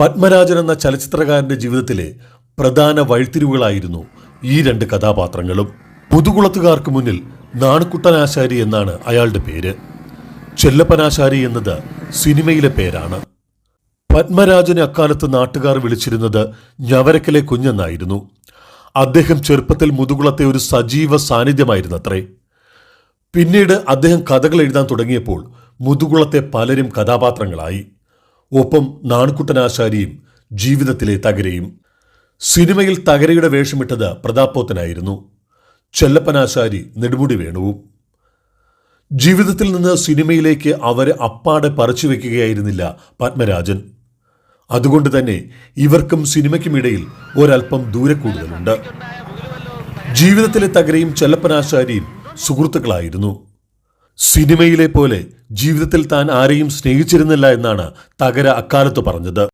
പത്മരാജൻ എന്ന ചലച്ചിത്രകാരന്റെ ജീവിതത്തിലെ പ്രധാന വഴിത്തിരിവുകളായിരുന്നു ഈ രണ്ട് കഥാപാത്രങ്ങളും. മുതുകുളത്തുകാർക്ക് മുന്നിൽ നാണുക്കുട്ടനാശാരി എന്നാണ് അയാളുടെ പേര്. ചെല്ലപ്പനാശാരി എന്നത് സിനിമയിലെ പേരാണ്. പത്മരാജനെ അക്കാലത്ത് നാട്ടുകാർ വിളിച്ചിരുന്നത് ഞവരക്കലെ കുഞ്ഞെന്നായിരുന്നു. അദ്ദേഹം ചെറുപ്പത്തിൽ മുതുകുളത്തെ ഒരു സജീവ സാന്നിധ്യമായിരുന്നത്രേ. പിന്നീട് അദ്ദേഹം കഥകൾ എഴുതാൻ തുടങ്ങിയപ്പോൾ മുതുകുളത്തെ പലരും കഥാപാത്രങ്ങളായി. ഒപ്പം നാണുക്കുട്ടനാശാരിയും ജീവിതത്തിലെ തകരയും. സിനിമയിൽ തകരയുടെ വേഷമിട്ടത് പ്രതാപോത്തനായിരുന്നു. ചെല്ലപ്പനാശാരി നെടുമുടി വേണുവും. ജീവിതത്തിൽ നിന്ന് സിനിമയിലേക്ക് അവരെ അപ്പാടെ പറിച്ചു വയ്ക്കുകയായിരുന്നില്ല പത്മരാജൻ. അതുകൊണ്ട് തന്നെ ഇവർക്കും സിനിമയ്ക്കുമിടയിൽ ഒരൽപ്പം ദൂരക്കൂടുതലുണ്ട്. ജീവിതത്തിലെ തകരയും ചെല്ലപ്പനാശാരിയും സുഹൃത്തുക്കളായിരുന്നു. സിനിമയിലെ പോലെ ജീവിതത്തിൽ താൻ ആരെയും സ്നേഹിച്ചിരുന്നില്ല എന്നാണ് തകര അക്കാലത്ത് പറഞ്ഞത്.